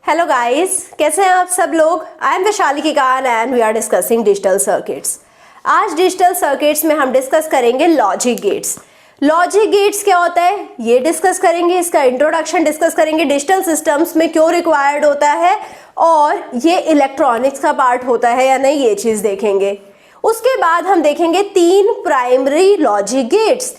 Hello guys, कैसे हैं आप सब लोग। I am Vaishali Kikan and we are discussing digital circuits. आज डिजिटल सर्किट्स में हम डिस्कस करेंगे लॉजिक गेट्स। लॉजिक गेट्स क्या होता है ये डिस्कस करेंगे, इसका इंट्रोडक्शन डिस्कस करेंगे, डिजिटल सिस्टम्स में क्यों रिक्वायर्ड होता है और ये इलेक्ट्रॉनिक्स का पार्ट होता है या नहीं, ये चीज़ देखेंगे। उसके बाद हम देखेंगे तीन प्राइमरी लॉजिक गेट्स।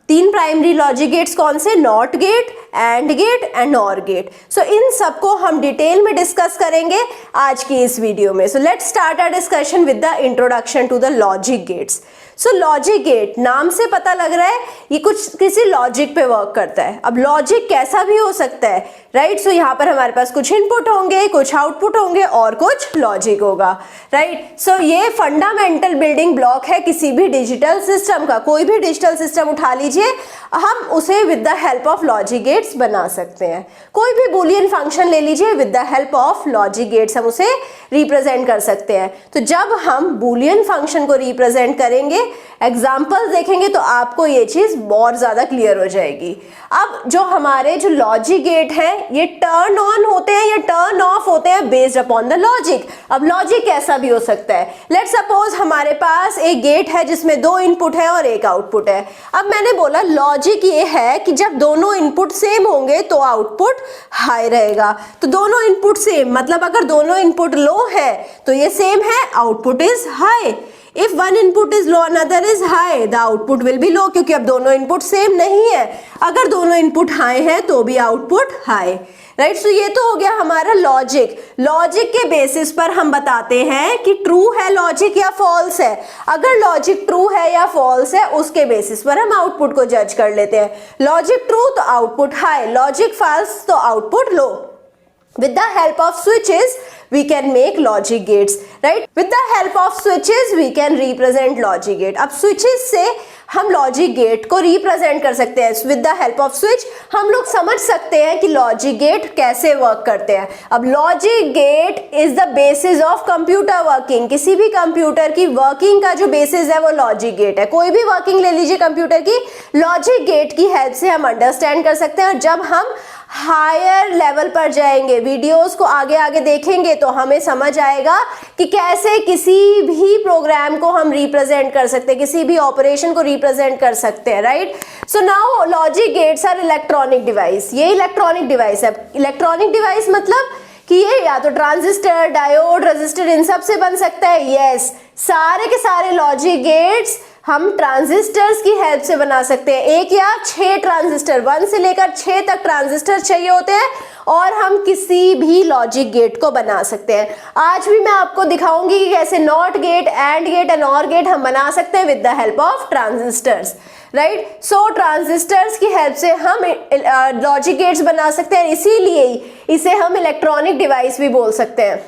तीन प्राइमरी लॉजिक गेट्स कौन से? Not gate, and gate and nor gate. So इन सबको हम डिटेल में डिस्कस करेंगे आज की इस वीडियो में। So let's start our discussion with the introduction to the logic gates. So logic gate नाम से पता लग रहा है ये कुछ किसी लॉजिक पे वर्क करता है। अब लॉजिक कैसा भी हो सकता है, राइट। सो यहाँ पर हमारे पास कुछ इनपुट होंगे, कुछ आउटपुट होंगे और कुछ लॉजिक होगा, राइट। सो ये फंडामेंटल बिल्डिंग ब्लॉक है किसी भी डिजिटल सिस्टम का। कोई भी डिजिटल सिस्टम उठा लीजिए, हम उसे with the help of logic gates बना सकते हैं। कोई भी बूलियन फंक्शन ले लीजिए, with the help of logic gates हम उसे रिप्रेजेंट कर सकते हैं। तो जब हम बूलियन फंक्शन को रिप्रेजेंट करेंगे, एग्जाम्पल्स देखेंगे तो आपको ये चीज बहुत ज्यादा क्लियर हो जाएगी। अब जो हमारे जो लॉजिक गेट है ये टर्न ऑन होते हैं या टर्न ऑफ होते हैं बेस्ड अपॉन द लॉजिक। अब लॉजिक कैसा भी हो सकता है। लेट्स सपोज हमारे पास एक गेट है जिसमें दो इनपुट है और एक आउटपुट है। अब मैंने बोला लॉजिक ये है कि जब दोनों इनपुट सेम होंगे तो आउटपुट हाई रहेगा। तो दोनों इनपुट सेम मतलब अगर दोनों इनपुट लो है तो ये सेम है, output is high. If one input is low, another is high, the output will be low, क्योंकि अब दोनों इनपुट सेम नहीं है। अगर दोनों इनपुट हाई है तो भी आउटपुट हाई, राइट। सो ये तो हो गया हमारा लॉजिक। लॉजिक के बेसिस पर हम बताते हैं कि ट्रू है लॉजिक या फॉल्स है। अगर लॉजिक ट्रू है या फॉल्स है उसके बेसिस पर हम आउटपुट को जज कर लेते हैं। लॉजिक ट्रू तो आउटपुट हाई, लॉजिक फॉल्स तो output low. With the help of switches, we can make logic gates, right? With the help of switches, we can represent logic gate. अब switches से हम लॉजिक गेट को represent कर सकते हैं। With the help of switch हम लोग समझ सकते हैं कि लॉजिक गेट कैसे वर्क करते हैं। अब logic gate is the basis of computer working. किसी भी कंप्यूटर की वर्किंग का जो बेसिस है वो लॉजिक गेट है। कोई भी वर्किंग ले लीजिए कंप्यूटर की, लॉजिक गेट की हेल्प से हम अंडरस्टैंड कर सकते हैं। और जब हम हायर लेवल पर जाएंगे, वीडियोस को आगे आगे देखेंगे तो हमें समझ आएगा कि कैसे किसी भी प्रोग्राम को हम रिप्रेजेंट कर सकते हैं, किसी भी ऑपरेशन को रिप्रेजेंट कर सकते हैं, right. So now logic gates are electronic device. ये इलेक्ट्रॉनिक डिवाइस है। इलेक्ट्रॉनिक डिवाइस मतलब कि ये या तो ट्रांजिस्टर, डायोड, रेजिस्टर इन सब से बन सकता है। यस, सारे के सारे लॉजिक गेट्स हम ट्रांजिस्टर्स की हेल्प से बना सकते हैं। एक या 6 ट्रांजिस्टर, 1 से लेकर 6 तक ट्रांजिस्टर चाहिए होते हैं और हम किसी भी लॉजिक गेट को बना सकते हैं। आज भी मैं आपको दिखाऊंगी कि कैसे not gate, and gate and nor gate हम बना सकते हैं with the help of transistors, right. So transistors की हेल्प से हम लॉजिक गेट्स बना सकते हैं, इसीलिए इसे हम इलेक्ट्रॉनिक डिवाइस भी बोल सकते हैं।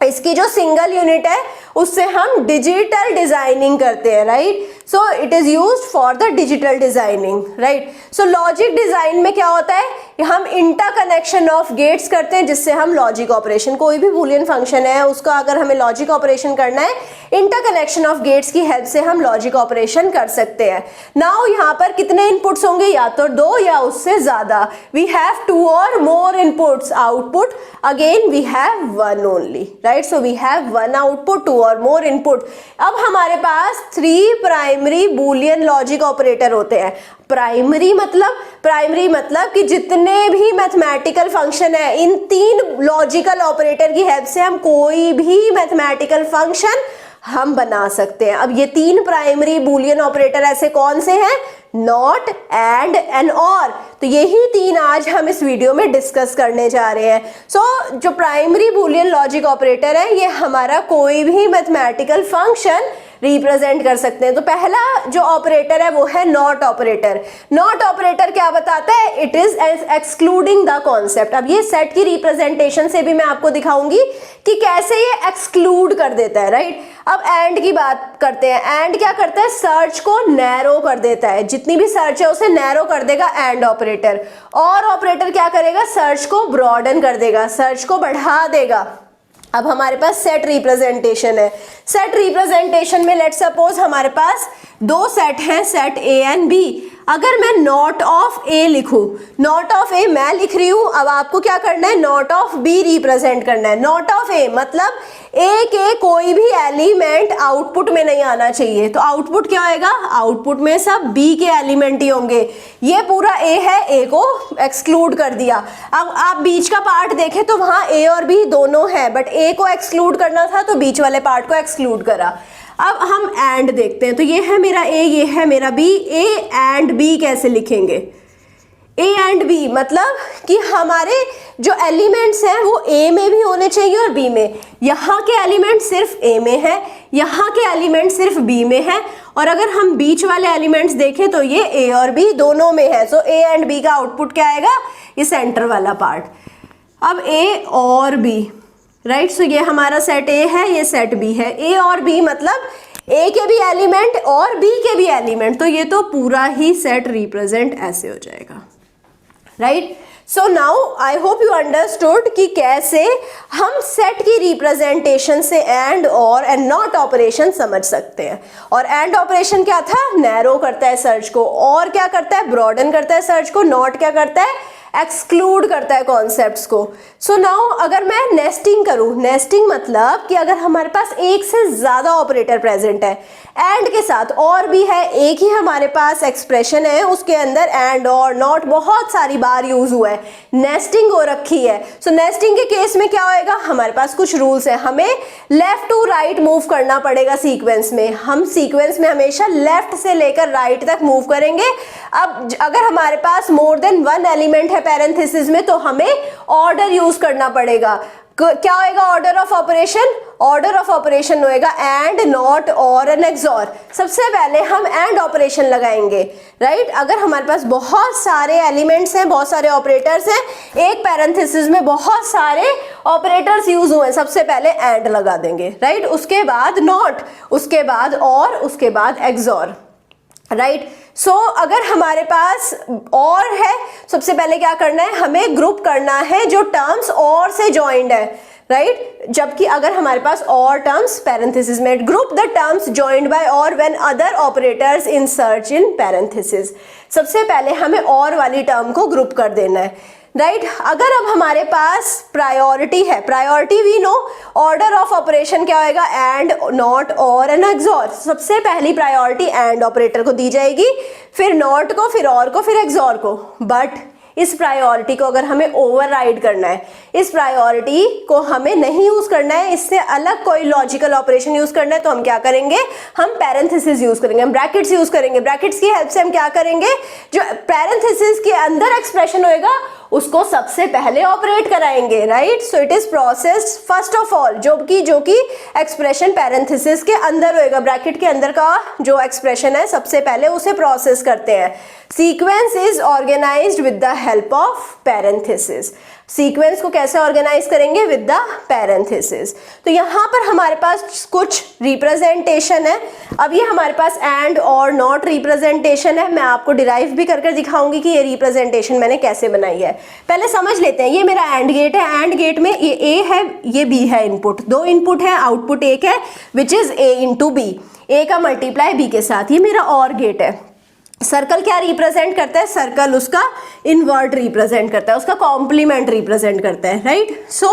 इसकी जो सिंगल यूनिट है उससे हम डिजिटल डिजाइनिंग करते हैं, right. So it is used for the digital designing, right. So logic design में क्या होता है, हम इंटरकनेक्शन ऑफ गेट्स करते हैं जिससे हम लॉजिक ऑपरेशन, कोई भी बूलियन फंक्शन है उसका अगर हमें लॉजिक ऑपरेशन करना है, इंटरकनेक्शन ऑफ गेट्स की हेल्प से हम लॉजिक ऑपरेशन कर सकते हैं। नाउ यहाँ पर कितने इनपुट्स होंगे, या तो 2 या उससे ज्यादा। वी हैव 2 और more inputs. Output again we have 1 only, right. So we have 1 output, 2 और मोर इनपुट। अब हमारे पास 3 प्राइमरी बूलियन लॉजिक ऑपरेटर होते हैं। प्राइमरी मतलब कि जितने भी मैथमेटिकल फंक्शन है, इन 3 लॉजिकल ऑपरेटर की हेल्प से हम कोई भी मैथमेटिकल फंक्शन हम बना सकते हैं। अब ये 3 प्राइमरी बूलियन ऑपरेटर ऐसे कौन से हैं? नॉट, एंड और। तो यही 3 आज हम इस वीडियो में डिस्कस करने जा रहे हैं। सो जो प्राइमरी बूलियन लॉजिक ऑपरेटर है ये हमारा कोई भी मैथमेटिकल फंक्शन रिप्रेजेंट कर सकते हैं। तो पहला जो ऑपरेटर है वो है नॉट ऑपरेटर। नॉट ऑपरेटर क्या बताता है? It is excluding the concept. अब ये सेट की रिप्रेजेंटेशन से भी मैं आपको दिखाऊंगी कि कैसे ये एक्सक्लूड कर देता है, राइट। अब एंड की बात करते हैं। एंड क्या करता है? सर्च को नैरो कर देता है, जितनी भी सर्च है उसे नैरो कर देगा एंड ऑपरेटर। और ऑपरेटर क्या करेगा? सर्च को ब्रॉडन कर देगा, सर्च को बढ़ा देगा। अब हमारे पास सेट रिप्रेजेंटेशन है। सेट रिप्रेजेंटेशन में लेट्स सपोज हमारे पास 2 सेट हैं, सेट ए एंड बी। अगर मैं नॉट ऑफ ए लिखूं, नॉट ऑफ ए मैं लिख रही हूं, अब आपको क्या करना है, नॉट ऑफ बी रिप्रेजेंट करना है। नॉट ऑफ ए मतलब ए के कोई भी एलिमेंट आउटपुट में नहीं आना चाहिए, तो आउटपुट क्या होएगा, आउटपुट में सब बी के एलिमेंट ही होंगे। ये पूरा ए है, ए को एक्सक्लूड कर दिया। अब आप बीच का पार्ट देखें तो वहां ए और बी दोनों है, बट ए को एक्सक्लूड करना था तो बीच वाले पार्ट को एक्सक्लूड करा। अब हम एंड देखते हैं, तो ये है मेरा ए, ये है मेरा बी। ए एंड बी कैसे लिखेंगे, ए एंड बी मतलब कि हमारे जो एलिमेंट्स हैं वो ए में भी होने चाहिए और बी में। यहाँ के एलिमेंट सिर्फ ए में है, यहाँ के एलिमेंट सिर्फ बी में है, और अगर हम बीच वाले एलिमेंट्स देखें तो ये ए और बी दोनों में है। सो ए एंड बी का आउटपुट क्या आएगा, ये सेंटर वाला पार्ट। अब ए और बी, राइट, सो ये हमारा सेट ए है, ये सेट बी है। ए और बी मतलब ए के भी एलिमेंट और बी के भी एलिमेंट, तो ये तो पूरा ही सेट रिप्रेजेंट ऐसे हो जाएगा, right. So now I hope you understood कि कैसे हम सेट की रिप्रेजेंटेशन से एंड और एंड नॉट ऑपरेशन समझ सकते हैं। और एंड ऑपरेशन क्या था, नैरो करता है सर्च को, और क्या करता है, ब्रॉडन करता है सर्च को, नॉट क्या करता है, एक्सक्लूड करता है कॉन्सेप्ट्स को। सो नाउ अगर मैं नेस्टिंग करूं, नेस्टिंग मतलब कि अगर हमारे पास एक से ज्यादा ऑपरेटर प्रेजेंट है एंड के साथ, और भी है, एक ही हमारे पास एक्सप्रेशन है उसके अंदर एंड और नॉट बहुत सारी बार यूज हुआ है, नेस्टिंग हो रखी है। सो नेस्टिंग के केस में क्या होएगा, हमारे पास कुछ रूल्स है, हमें लेफ्ट टू राइट मूव करना पड़ेगा सीक्वेंस में। हम सीक्वेंस में हमेशा लेफ्ट से लेकर राइट तक मूव करेंगे। अब अगर हमारे पास मोर देन वन एलिमेंट है पैरेंथेसिस में तो हमें ऑर्डर यूज करना पड़ेगा। क्या होएगा order of operation, order of operation होएगा एंड, नॉट, और एंड, एक्सॉर। सबसे पहले हम एंड ऑपरेशन लगाएंगे, राइट। अगर हमारे पास बहुत सारे एलिमेंट्स हैं, बहुत सारे ऑपरेटर्स हैं, एक पैरेंथेसिस में बहुत सारे ऑपरेटर्स यूज हुए हैं, सबसे पहले एंड लगा देंगे, राइट। उसके बाद नॉट, उसके बाद और, उसके बाद एक्सॉर, राइट। सो अगर हमारे पास और है, सबसे पहले क्या करना है, हमें ग्रुप करना है जो टर्म्स और से जॉइंड है, राइट। जबकि अगर हमारे पास और टर्म्स पैरेंथेसिस में, group the terms joined by or when other operators in search in parenthesis. सबसे पहले हमें और वाली टर्म को ग्रुप कर देना है, राइट। अगर अब हमारे पास प्रायोरिटी है, priority we know, order of operation क्या होएगा, एंड, नॉट, और एंड, एक्सॉर। सबसे पहली प्रायोरिटी एंड ऑपरेटर को दी जाएगी, फिर नॉट को, फिर और को, फिर एक्सॉर को। बट इस प्रायोरिटी को अगर हमें ओवरराइड करना है, इस प्रायोरिटी को हमें नहीं यूज करना है, इससे अलग कोई लॉजिकल ऑपरेशन यूज करना है, तो हम क्या करेंगे, हम पैरेंथेसिस यूज करेंगे, हम ब्रैकेट्स यूज करेंगे। ब्रैकेट्स की हेल्प से हम क्या करेंगे, जो पैरेंथेसिस के अंदर एक्सप्रेशन होएगा उसको सबसे पहले ऑपरेट कराएंगे, right. So it is processed first of all, जो कि एक्सप्रेशन पैरेंथेसिस के अंदर होएगा, ब्रैकेट के अंदर का जो एक्सप्रेशन है सबसे पहले उसे प्रोसेस करते हैं। Sequence is organised with the help of parenthesis. Sequence को कैसे ऑर्गेनाइज करेंगे, विद द पैरेंथेसिस। तो यहाँ पर हमारे पास कुछ रिप्रेजेंटेशन है। अब ये हमारे पास एंड और नॉट रिप्रेजेंटेशन है, मैं आपको डिराइव भी करके दिखाऊंगी कि ये रिप्रेजेंटेशन मैंने कैसे बनाई है। पहले समझ लेते हैं, ये मेरा एंड गेट है, एंड गेट में ये ए है, ये बी है, इनपुट दो इनपुट है, आउटपुट एक है, which is A into B, A का मल्टीप्लाई बी के साथ। ये मेरा और गेट है। सर्कल क्या रिप्रेजेंट करता है, सर्कल उसका इनवर्ट रिप्रेजेंट करता है, उसका कॉम्प्लीमेंट रिप्रेजेंट करता है, right. So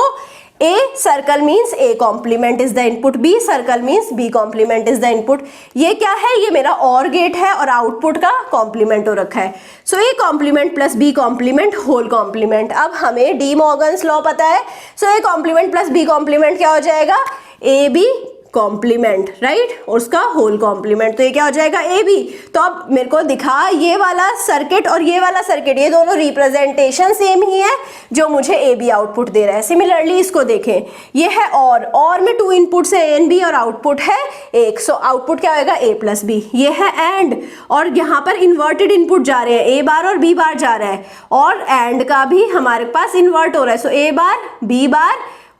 A circle means A complement is the input, B circle means B complement is the input. ये क्या है, ये मेरा और गेट है और आउटपुट का कॉम्प्लीमेंट हो रखा है। So A complement plus B complement whole complement. अब हमें डी मॉर्गन्स लॉ पता है, so A complement plus B complement क्या हो जाएगा, ए बी कॉम्प्लीमेंट, राइट, और उसका होल कॉम्प्लीमेंट, तो ये क्या हो जाएगा, ए बी। तो अब मेरे को दिखा ये वाला सर्किट और ये वाला सर्किट, ये दोनों रिप्रेजेंटेशन सेम ही है जो मुझे ए बी आउटपुट दे रहा है। सिमिलरली इसको देखें, ये है और में टू इनपुट्स है, ए एंड बी, और आउटपुट है एक। सो आउटपुट क्या होगा, ए प्लस बी। ये है एंड, और यहाँ पर इन्वर्टेड इनपुट जा रहे हैं, ए बार और बी बार जा रहा है, और एंड का भी हमारे पास इन्वर्ट हो रहा है। So A bar B bar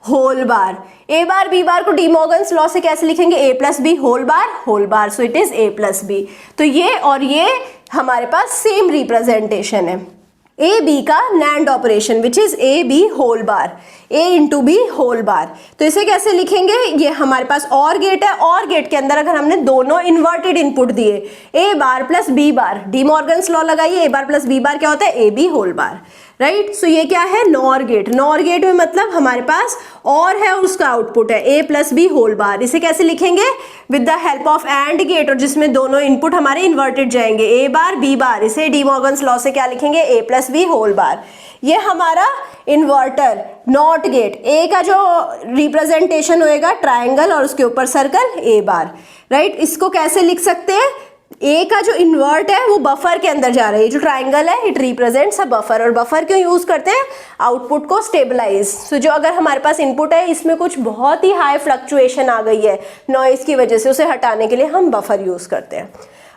whole bar, A bar B bar को डी मॉर्गन्स लॉ से कैसे लिखेंगे, A plus B whole bar, so it is A plus B. तो ये और ये हमारे पास सेम रिप्रेजेंटेशन है, ए बी का NAND operation which is A B whole bar, A into B whole bar. तो इसे कैसे लिखेंगे, ये हमारे पास और गेट है, और गेट के अंदर अगर हमने दोनों इन्वर्टेड इनपुट दिए A bar plus B bar, De Morgan's law लगाइए, A bar plus B bar क्या होता है, A B whole bar, right. So ये क्या है, नॉर गेट। नॉर गेट में मतलब हमारे पास और है और उसका आउटपुट है A plus B whole bar. इसे कैसे लिखेंगे, with the help of and gate, और जिसमें दोनों इनपुट हमारे इन्वर्टेड जाएंगे, ए बार बी बार। इसे डी मॉर्गन्स लॉ से क्या लिखेंगे, ए प्लस बी होल बार। ये हमारा इन्वर्टर नॉट गेट, ए का जो रिप्रेजेंटेशन होएगा ट्राइंगल और उसके ऊपर सर्कल ए बार, राइट। इसको कैसे लिख सकते हैं, ए का जो इन्वर्ट है वो बफर के अंदर जा रहा है, ये जो ट्राइंगल है इट रिप्रेजेंट्स अ बफर। और बफर क्यों यूज करते हैं, आउटपुट को स्टेबलाइज। सो जो अगर हमारे पास इनपुट है इसमें कुछ बहुत ही हाई फ्लक्चुएशन आ गई है नॉइज की वजह से, उसे हटाने के लिए हम बफर यूज करते हैं।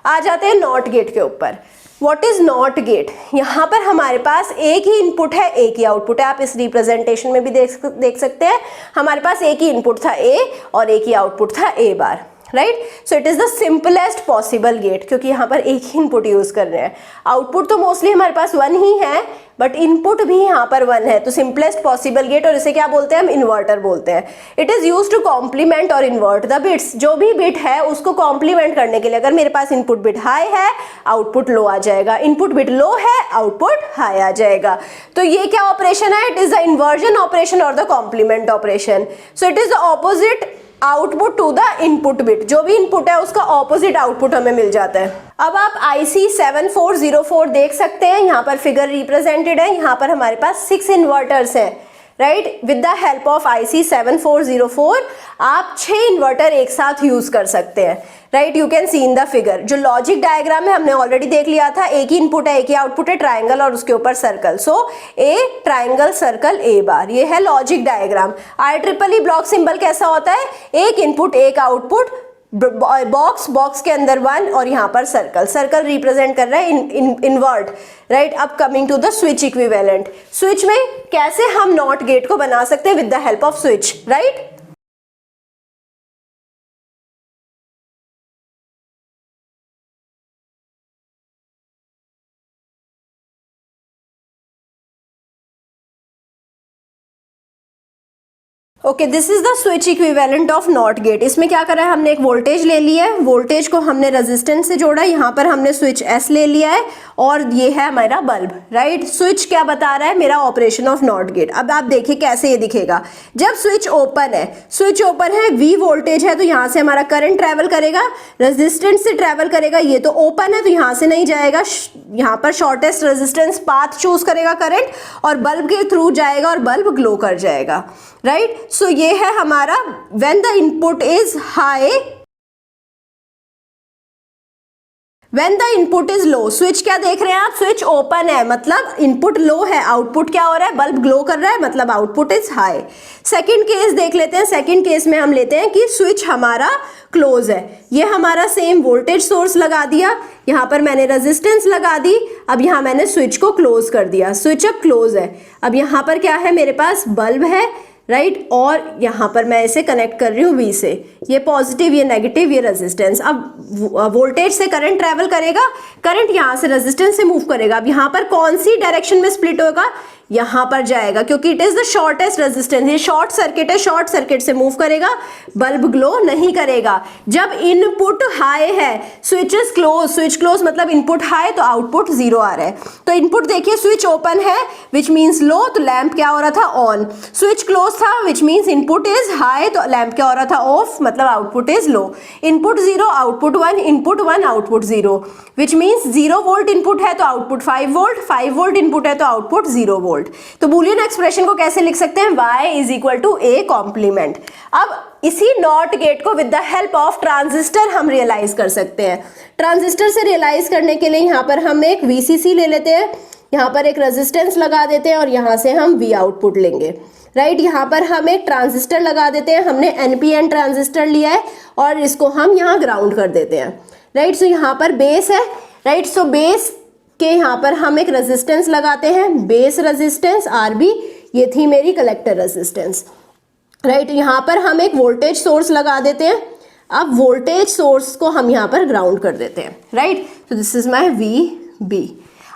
आ जाते हैं नॉट गेट के ऊपर। व्हाट इज नॉट गेट, यहाँ पर हमारे पास एक ही इनपुट है एक ही आउटपुट है। आप इस रिप्रेजेंटेशन में भी देख सकते हैं, हमारे पास एक ही इनपुट था ए और एक ही आउटपुट था A bar, right. So it is the simplest possible gate, क्योंकि यहाँ पर एक ही इनपुट यूज कर रहे हैं। आउटपुट तो मोस्टली हमारे पास 1 ही है बट इनपुट भी यहाँ पर 1 है, तो सिंपलेस्ट पॉसिबल गेट। और इसे क्या बोलते हैं, हम इन्वर्टर बोलते हैं। It is use to complement और इन्वर्ट द बिट्स, जो भी बिट है उसको कॉम्प्लीमेंट करने के लिए। अगर मेरे पास इनपुट बिट हाई है आउटपुट लो आ जाएगा, इनपुट बिट लो है आउटपुट हाई आ जाएगा। तो ये क्या ऑपरेशन है, it is the inversion operation और the complement operation. So it is the opposite output to the input bit, जो भी इनपुट है उसका ऑपोजिट आउटपुट हमें मिल जाता है। अब आप IC 7404 देख सकते हैं, यहाँ पर फिगर रिप्रेजेंटेड है। यहाँ पर हमारे पास 6 इन्वर्टर्स हैं, right. With the help of IC 7404 आप 6 इन्वर्टर एक साथ यूज कर सकते हैं, right. You can see in the figure. जो लॉजिक डायग्राम है हमने ऑलरेडी देख लिया था, एक ही इनपुट है एक ही आउटपुट है, ट्राइंगल और उसके ऊपर circle. So A triangle circle A bar, ये है logic diagram. IEEE block symbol कैसा होता है, एक इनपुट एक आउटपुट, बॉक्स के अंदर 1 और यहाँ पर सर्कल। सर्कल रिप्रेजेंट कर रहा है इन्वर्ट, राइट। अब coming to the switch equivalent. Switch में कैसे हम नॉट गेट को बना सकते हैं, with the help of switch, right. Okay, this is the switch equivalent of not gate. इसमें क्या करा है, हमने एक वोल्टेज ले लिया है, वोल्टेज को हमने रेजिस्टेंस से जोड़ा, यहाँ पर हमने स्विच एस ले लिया है और ये है हमारा बल्ब, राइट। स्विच क्या बता रहा है, मेरा ऑपरेशन ऑफ नॉट गेट। अब आप देखिए कैसे ये दिखेगा। जब स्विच ओपन है, स्विच ओपन है, V वोल्टेज है, तो यहाँ से हमारा करंट ट्रेवल करेगा, रेजिस्टेंस से ट्रेवल करेगा। ये तो ओपन है तो यहाँ से नहीं जाएगा, यहाँ पर शॉर्टेस्ट रेजिस्टेंस पाथ चूज करेगा करंट और बल्ब के थ्रू जाएगा और बल्ब ग्लो कर जाएगा, राइट। सो ये है हमारा when the input is high, when the input is low. Switch क्या देख रहे हैं आप, स्विच ओपन है मतलब इनपुट लो है, आउटपुट क्या हो रहा है, बल्ब ग्लो कर रहा है, मतलब output is high. Second case देख लेते हैं। सेकंड केस में हम लेते हैं कि स्विच हमारा क्लोज है, ये हमारा सेम वोल्टेज सोर्स लगा दिया, यहाँ पर मैंने रेजिस्टेंस लगा दी, अब यहाँ मैंने स्विच को क्लोज कर दिया, स्विच अब क्लोज है। अब यहाँ पर क्या है, मेरे पास बल्ब है, राइट, और यहाँ पर मैं इसे कनेक्ट कर रही हूँ V से, ये पॉजिटिव ये नेगेटिव ये रेजिस्टेंस। अब वोल्टेज से करंट ट्रेवल करेगा, करंट यहाँ से रेजिस्टेंस से मूव करेगा। अब यहाँ पर कौन सी डायरेक्शन में स्प्लिट होगा, यहाँ पर जाएगा, क्योंकि it is the shortest resistance, ये शॉर्ट सर्किट है, शॉर्ट सर्किट से मूव करेगा, बल्ब ग्लो नहीं करेगा। जब इनपुट हाई है, switch is close, switch close मतलब इनपुट हाई तो आउटपुट 0 आ रहा है। तो इनपुट देखिए स्विच ओपन है विच मीन्स लो, तो लैंप क्या हो रहा था, ऑन। स्विच क्लोज था which means input is high, तो लैंप क्या हो रहा था, ऑफ, मतलब output is low. Input 0 output 1, input 1 output 0, which means 0 volt input है तो आउटपुट 5 वोल्ट, 5 वोल्ट इनपुट है तो आउटपुट 0 वोल्ट। तो बूलियन एक्सप्रेशन को कैसे लिख सकते हैं, y is equal to a complement. अब इसी नॉट गेट को with the help of transistor हम रियलाइज कर सकते हैं। ट्रांजिस्टर से रियलाइज करने के लिए यहाँ पर हम एक VCC ले लेते हैं, यहाँ पर एक रेजिस्टेंस लगा देते हैं और यहाँ से हम V आउटपुट लेंगे, राइट। यहाँ पर हम एक ट्रांजिस्टर लगा देते हैं, हमने NPN ट्रांजिस्टर लिया है और इसको हम यहाँ ग्राउंड कर देते हैं, राइट। सो यहाँ पर बेस है, राइट। सो बेस के यहाँ पर हम एक रेजिस्टेंस लगाते हैं, बेस रेजिस्टेंस RB, ये थी मेरी कलेक्टर रेजिस्टेंस, राइट। यहाँ पर हम एक वोल्टेज सोर्स लगा देते हैं, अब वोल्टेज सोर्स को हम यहाँ पर ग्राउंड कर देते हैं, राइट। तो दिस इज माय VB।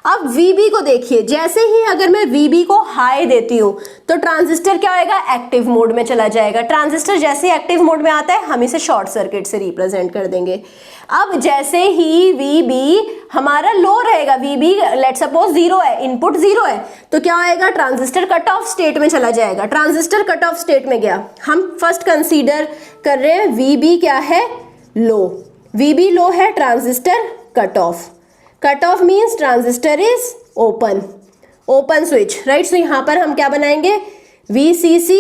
अब VB को देखिए, जैसे ही अगर मैं VB को हाई देती हूँ तो ट्रांजिस्टर क्या होएगा, एक्टिव मोड में चला जाएगा। ट्रांजिस्टर जैसे एक्टिव मोड में आता है हम इसे शॉर्ट सर्किट से रिप्रेजेंट कर देंगे। अब जैसे ही VB हमारा लो रहेगा, VB लेट सपोज 0 है, इनपुट 0 है, तो क्या होएगा, ट्रांजिस्टर कट ऑफ स्टेट में चला जाएगा। ट्रांजिस्टर कट ऑफ स्टेट में गया, हम फर्स्ट कंसीडर कर रहे हैं VB क्या है, लो। VB लो है, transistor cut off. Cut off means transistor is open, open switch, right. So यहाँ पर हम क्या बनाएंगे, VCC,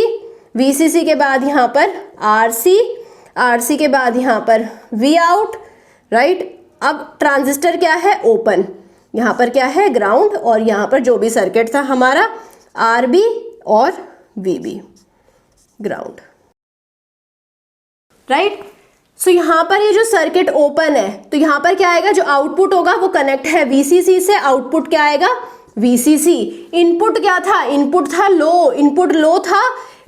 VCC के बाद यहाँ पर RC, RC के बाद यहाँ पर Vout, राइट। अब ट्रांजिस्टर क्या है, ओपन, यहाँ पर क्या है, ग्राउंड, और यहाँ पर जो भी सर्किट था हमारा RB और VB, ग्राउंड, राइट। सो यहाँ पर ये जो सर्किट ओपन है तो यहाँ पर क्या आएगा, जो आउटपुट होगा वो कनेक्ट है VCC से, आउटपुट क्या आएगा, VCC। इनपुट क्या था, इनपुट था लो, इनपुट लो था,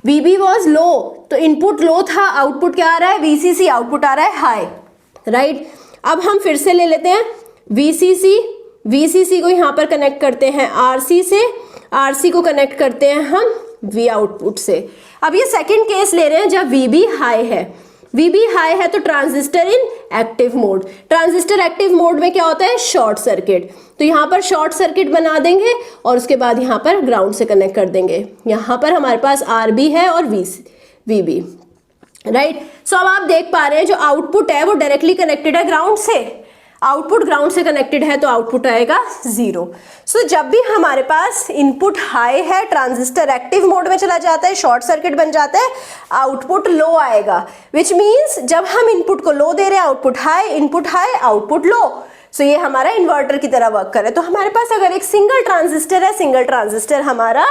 VB वॉज लो, तो इनपुट लो था, आउटपुट क्या आ रहा है, VCC, आउटपुट आ रहा है हाई, राइट। अब हम फिर से ले लेते हैं VCC, VCC को यहाँ पर कनेक्ट करते हैं RC से, RC को कनेक्ट करते हैं हम V आउटपुट से। अब ये सेकेंड केस ले रहे हैं जब VB हाई है, VB हाई है तो ट्रांजिस्टर इन active mode. Transistor active mode में क्या होता है, शॉर्ट सर्किट, तो यहाँ पर शॉर्ट सर्किट बना देंगे और उसके बाद यहाँ पर ग्राउंड से कनेक्ट कर देंगे। यहाँ पर हमारे पास RB है और VB, राइट। सो अब आप देख पा रहे हैं जो आउटपुट है वो डायरेक्टली कनेक्टेड है ग्राउंड से, आउटपुट ग्राउंड से कनेक्टेड है तो आउटपुट आएगा 0। सो जब भी हमारे पास इनपुट हाई है, ट्रांजिस्टर एक्टिव मोड में चला जाता है, शॉर्ट सर्किट बन जाता है, आउटपुट लो आएगा, विच मीन्स जब हम इनपुट को लो दे रहे हैं, output high, input high, output low. So ये हमारा इन्वर्टर की तरह वर्क करे। तो हमारे पास अगर एक सिंगल ट्रांजिस्टर है, सिंगल ट्रांजिस्टर हमारा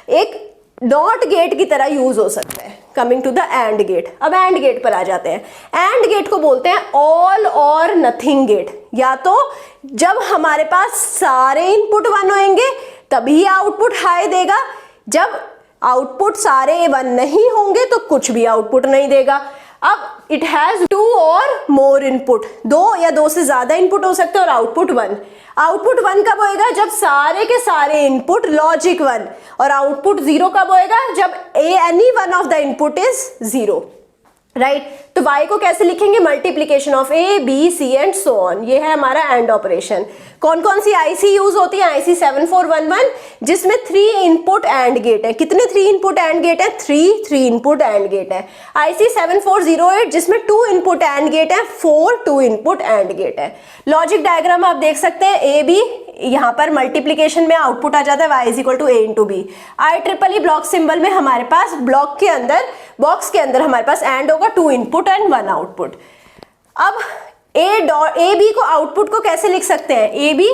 एक नॉट गेट की तरह यूज हो सकता है। Coming to the and gate, अब एंड गेट पर आ जाते हैं। एंड गेट को बोलते हैं ऑल और नथिंग गेट। या तो जब हमारे पास सारे इनपुट 1 होंगे तभी आउटपुट हाई देगा, जब आउटपुट सारे 1 नहीं होंगे तो कुछ भी आउटपुट नहीं देगा। अब इट हैज 2 और मोर इनपुट, 2 या 2 से ज्यादा इनपुट हो सकते हैं और आउटपुट 1। आउटपुट 1 कब होएगा, जब सारे के सारे इनपुट लॉजिक 1, और आउटपुट 0 कब होएगा, जब any one of the input is 0, right. तो y को कैसे लिखेंगे, multiplication of A, B, C and so on. ये है हमारा एंड ऑपरेशन। कौन कौन सी IC यूज होती है, IC 7411 जिसमें 3 इनपुट एंड गेट है। कितने 3 इनपुट एंड गेट है, 3 इनपुट एंड गेट है। IC 7408 जिसमें 2 इनपुट एंड गेट है, 4 2 इनपुट एंड गेट है। लॉजिक डायग्राम आप देख सकते हैं, A B, यहाँ पर मल्टीप्लीकेशन में आउटपुट आ जाता है y is equal to A into B. IEEE block symbol में हमारे पास ब्लॉक के अंदर, बॉक्स के अंदर हमारे पास एंड होगा, 2 इनपुट एंड 1 आउटपुट। अब ए बी को आउटपुट को कैसे लिख सकते हैं, ए बी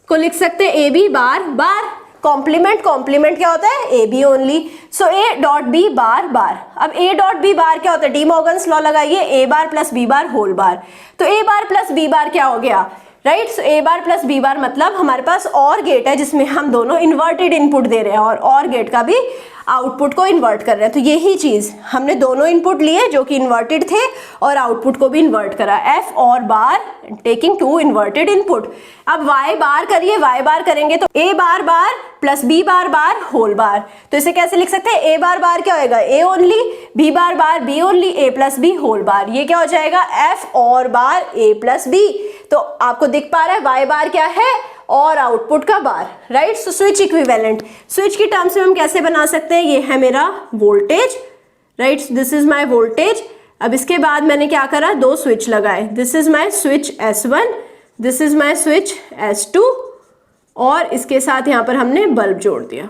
को लिख सकते हैं A B bar bar, complement, complement क्या होता है, A B only. So A dot B bar bar. अब ए डॉट बी बार क्या होता है, डी मॉर्गन्स लॉ लगाइए, A bar plus B bar whole bar. तो A bar plus B bar क्या हो गया, right. So A bar plus B bar मतलब हमारे पास और गेट है जिसमें हम दोनों इन्वर्टेड इनपुट दे रहे हैं और गेट का भी आउटपुट को इन्वर्ट कर रहे हैं। तो यही चीज हमने दोनों इनपुट लिए जो कि इन्वर्टेड थे और आउटपुट को भी इन्वर्ट करा, F or bar taking 2 inverted input. अब वाई बार करिए, वाई बार करेंगे तो A bar bar plus B bar bar whole bar. तो इसे कैसे लिख सकते हैं, ए बार बार क्या होएगा, A only, B bar bar B only, A plus B whole बार। ये क्या हो जाएगा, F or bar A plus B. तो आपको दिख पा रहा है वाई बार क्या है, और आउटपुट का bar, right. So switch equivalent, switch की टर्म्स में हम कैसे बना सकते हैं, ये है मेरा voltage, right, this is my voltage. अब इसके बाद मैंने क्या करा, 2 स्विच लगाए, this is my switch S1, this is my switch S2, और इसके साथ यहां पर हमने बल्ब जोड़ दिया,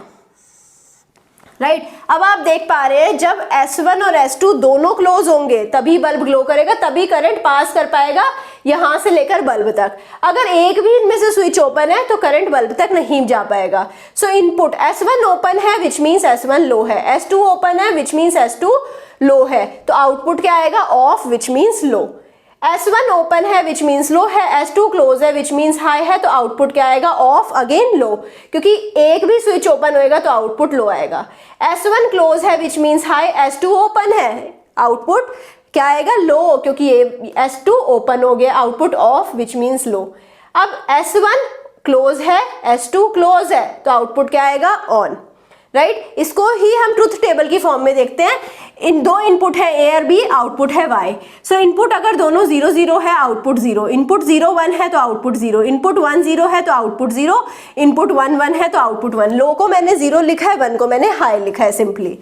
राइट। अब आप देख पा रहे हैं जब S1 और S2 दोनों क्लोज होंगे तभी बल्ब ग्लो करेगा, तभी करंट पास कर पाएगा यहां से लेकर बल्ब तक। अगर एक भी इनमें से स्विच ओपन है तो करंट बल्ब तक नहीं जा पाएगा। सो इनपुट S1 ओपन है विच मीन्स S1 लो है, S2 ओपन है विच मीन्स S2 लो है, तो आउटपुट क्या आएगा, of which means low. S1 open है विच मीन्स लो है, S2 क्लोज है विच मीन्स हाई है, तो आउटपुट क्या आएगा, ऑफ अगेन लो, क्योंकि एक भी स्विच ओपन होएगा तो आउटपुट लो आएगा। S1 क्लोज है which means high, S2 open है, आउटपुट क्या आएगा, लो, क्योंकि ये S2 ओपन हो गया, output of which means low. अब S1 क्लोज है, S2 क्लोज है, तो आउटपुट क्या आएगा? On, right. इसको ही हम ट्रुथ टेबल की फॉर्म में देखते हैं। इन दो इनपुट है A और B, आउटपुट है Y। सो इनपुट अगर दोनों 0 0 है, आउटपुट 0, इनपुट 0 1 है तो आउटपुट 0, इनपुट 1 0 है तो आउटपुट 0, इनपुट 1 1 है तो आउटपुट 1। लो को मैंने 0 लिखा है, 1 को मैंने हाई लिखा है सिंपली।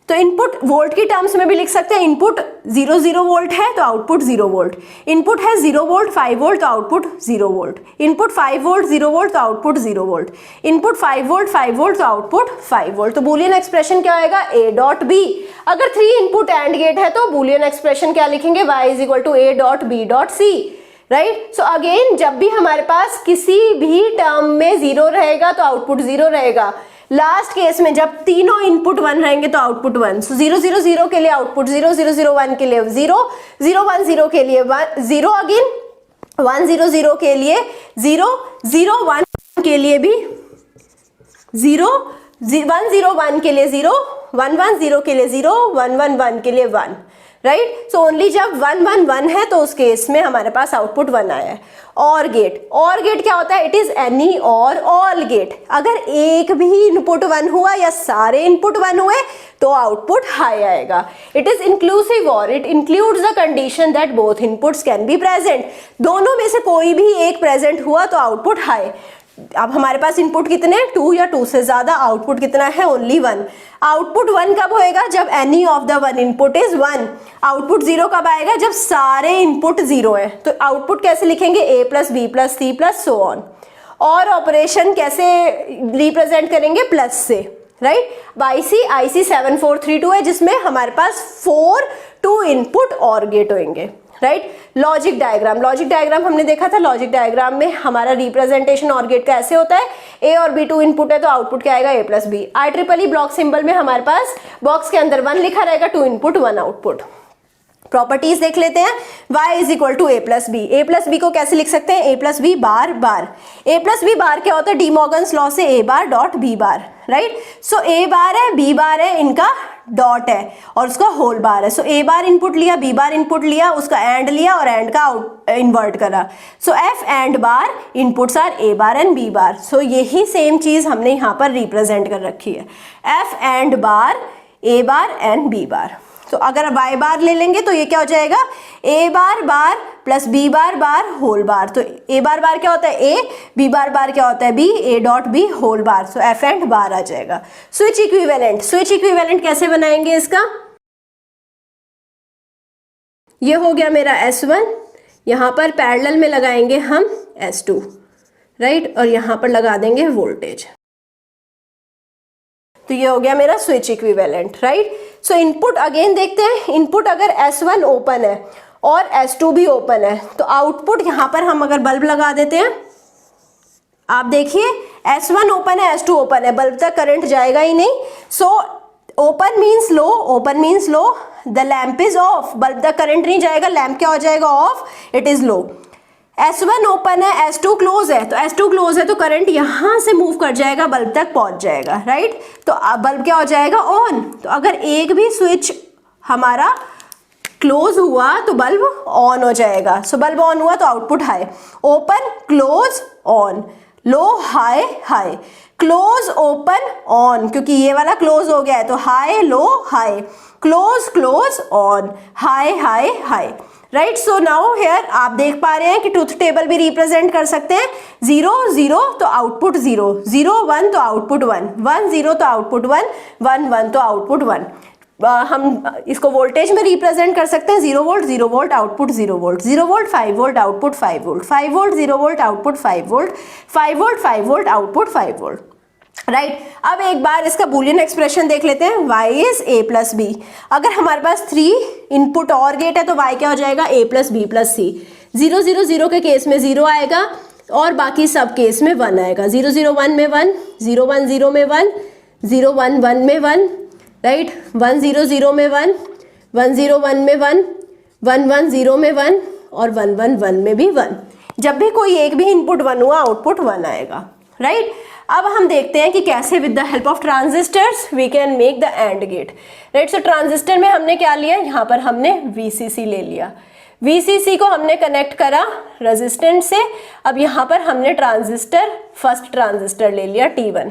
तो इनपुट वोल्ट की टर्म्स में भी लिख सकते हैं, इनपुट 0 0 वोल्ट है तो आउटपुट 0 वोल्ट, इनपुट है 0 वोल्ट 5 वोल्ट तो output 0 volt, input 5 volt 0 volt तो output 0 volt, input 5 volt 5 volt तो आउटपुट 5 वोल्ट। तो बूलियन एक्सप्रेशन क्या आएगा? A dot B। अगर 3 इनपुट एंड गेट है तो बूलियन एक्सप्रेशन क्या लिखेंगे? Y is equal to A dot B dot C, right. So again जब भी हमारे पास किसी भी टर्म में 0 रहेगा तो आउटपुट 0 रहेगा। लास्ट केस में जब तीनों इनपुट 1 रहेंगे तो आउटपुट 1। सो 0 0 0 के लिए आउटपुट 0, 0 0 1 के लिए 0, 0 1 0 के लिए 1 0, अगेन 1 0 0 के लिए 0, 0 1 के लिए भी 0, 1 0 1 के लिए 0, 1 1 0 के लिए 0, 1 1 1 के लिए 1, राइट। सो ओनली जब 1 1 1 है तो उस केस में हमारे पास आउटपुट 1 आया है। और गेट, और गेट क्या होता है? इट इज एनी और ऑल गेट। अगर एक भी इनपुट 1 हुआ या सारे इनपुट 1 हुए तो आउटपुट हाई आएगा। इट इज इंक्लूसिव और, it includes the condition that both inputs can be present. दोनों में से कोई भी एक प्रेजेंट हुआ तो आउटपुट हाई। अब हमारे पास इनपुट कितने हैं? 2 या 2 से ज्यादा, आउटपुट कितना है? ओनली 1। आउटपुट 1 कब होएगा? जब any of the 1 input is 1। Output 0 कब आएगा? जब सारे इनपुट 0 है। तो आउटपुट कैसे लिखेंगे? A plus B plus C plus so on. और ऑपरेशन कैसे रिप्रेजेंट करेंगे? प्लस से, राइट। IC 7432 है जिसमें हमारे पास 4 2 इनपुट और गेट होंगे, right. Logic diagram, logic diagram हमने देखा था। लॉजिक डायग्राम में हमारा रिप्रेजेंटेशन और गेट का ऐसे होता है, A और B 2 इनपुट है तो आउटपुट क्या आएगा? A plus B। IEEE block symbol में हमारे पास बॉक्स के अंदर 1 लिखा रहेगा, 2 इनपुट 1 आउटपुट। प्रॉपर्टीज देख लेते हैं। y is equal to A plus B. A plus B को कैसे लिख सकते हैं? A plus B bar bar. A plus B bar क्या होता है? डी मॉर्गन्स लॉ से A bar dot B bar, right. So A bar है, बी बार है, इनका डॉट है और उसका होल बार है। सो ए बार इनपुट लिया, बी बार इनपुट लिया, उसका एंड लिया और एंड का इन्वर्ट करा। So F and bar inputs are A bar and B bar. So यही सेम चीज हमने यहाँ पर रिप्रेजेंट कर रखी है, F and bar A bar and B bar. तो अगर y बार ले लेंगे तो ये क्या हो जाएगा? a bar bar plus b bar bar whole bar. तो a बार बार क्या होता है? a, b बार बार क्या होता है? b, a dot b whole bar. So f and bar आ जाएगा। स्विच इक्विवेलेंट, स्विच इक्विवेलेंट कैसे बनाएंगे इसका? ये हो गया मेरा S1, यहाँ पर पैरेलल में लगाएंगे हम S2, राइट, और यहाँ पर लगा देंगे वोल्टेज। तो ये हो गया मेरा स्विच इक्विवेलेंट, राइट। सो इनपुट अगेन देखते हैं। इनपुट अगर S1 ओपन है और S2 भी ओपन है तो आउटपुट यहाँ पर हम अगर बल्ब लगा देते हैं, आप देखिए S1 ओपन है, S2 ओपन है, बल्ब तक करंट जाएगा ही नहीं। So open means low, open means low, the lamp is of, bulb तक करंट नहीं जाएगा, लैम्प क्या हो जाएगा? Of, it is low. S1 open है, S2 क्लोज है, तो S2 क्लोज है तो करंट यहां से मूव कर जाएगा, बल्ब तक पहुंच जाएगा, राइट। तो बल्ब क्या हो जाएगा? ऑन। तो अगर एक भी स्विच हमारा क्लोज हुआ तो बल्ब ऑन हो जाएगा। सो बल्ब ऑन हुआ तो output high. Open close on, low high high, close open on, क्योंकि ये वाला क्लोज हो गया है तो high low high, close close on, high high high, right. So now here आप देख पा रहे हैं कि ट्रुथ टेबल भी रिप्रेजेंट कर सकते हैं। 0 0 तो आउटपुट 0, 0 1 तो आउटपुट 1, 1 0 तो आउटपुट 1, 1 1 तो आउटपुट 1। हम इसको वोल्टेज में रिप्रेजेंट कर सकते हैं। 0 volt 0 volt output 0 volt, 0 volt 5 volt output 5 volt, 5 volt 0 volt output 5 volt, 5 volt 5 volt output 5 volt, right. अब एक बार इसका बूलियन एक्सप्रेशन देख लेते हैं। y is a plus B. अगर हमारे पास 3 इनपुट और गेट है तो y क्या हो जाएगा? a plus B plus C. 0 0 0 के केस में 0 आएगा और बाकी सब केस में 1 आएगा। 0 0 1 में 1, 0 1 0 में 1, 0 1 1 में 1, राइट, 1 0 0 में 1, 1 0 1 में 1, 1 1 0 में 1 और 1 1 1 में भी 1। जब भी कोई एक भी इनपुट 1 हुआ आउटपुट 1 आएगा, राइट। अब हम देखते हैं कि कैसे with the help of transistors we can make the and gate, right. So transistor में हमने क्या लिया? यहाँ पर हमने VCC ले लिया। VCC को हमने कनेक्ट करा रेजिस्टेंस से। अब यहाँ पर हमने ट्रांजिस्टर, फर्स्ट ट्रांजिस्टर ले लिया T1,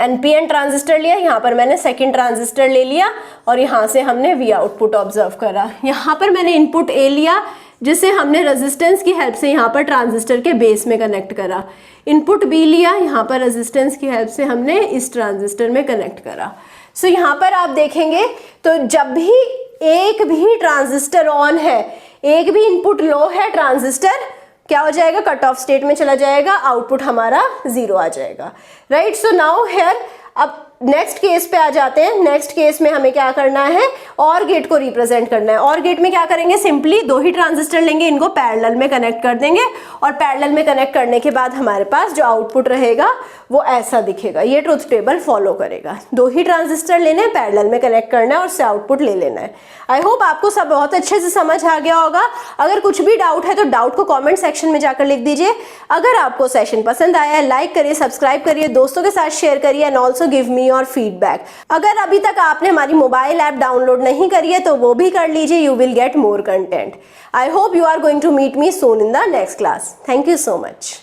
NPN ट्रांजिस्टर लिया, यहाँ पर मैंने सेकंड ट्रांजिस्टर ले लिया और यहाँ से हमने V आउटपुट ऑब्जर्व करा। यहाँ पर मैंने इनपुट A लिया जिसे हमने रेजिस्टेंस की हेल्प से यहाँ पर ट्रांजिस्टर के बेस में कनेक्ट करा। इनपुट B लिया, यहाँ पर रेजिस्टेंस की हेल्प से हमने इस ट्रांजिस्टर में कनेक्ट करा। सो यहाँ पर आप देखेंगे तो जब भी एक भी ट्रांजिस्टर ऑन है, एक भी इनपुट लो है, ट्रांजिस्टर क्या हो जाएगा, कट ऑफ स्टेट में चला जाएगा, आउटपुट हमारा 0 आ जाएगा, राइट। सो नाउ हियर अब नेक्स्ट केस पे आ जाते हैं। नेक्स्ट केस में हमें क्या करना है, और गेट को रिप्रेजेंट करना है। और गेट में क्या करेंगे, सिंपली 2 ही ट्रांजिस्टर लेंगे, इनको पैरेलल में कनेक्ट कर देंगे और पैरेलल में कनेक्ट करने के बाद हमारे पास जो आउटपुट रहेगा वो ऐसा दिखेगा। ये ट्रुथ टेबल फॉलो करेगा। 2 ही ट्रांजिस्टर लेने हैं, पैरेलल में कनेक्ट करना है और उससे आउटपुट ले लेना है। आई होप आपको सब बहुत अच्छे से समझ आ गया होगा। अगर कुछ भी डाउट है तो डाउट को कॉमेंट सेक्शन में जाकर लिख दीजिए। अगर आपको सेशन पसंद आया है, लाइक करिए, सब्सक्राइब करिए, दोस्तों के साथ शेयर करिए and also give me your feedback. अगर अभी तक आपने हमारी मोबाइल ऐप डाउनलोड नहीं करी है तो वो भी कर लीजिए। You will get more content. I hope you are going to meet me soon in the next class. Thank you so much.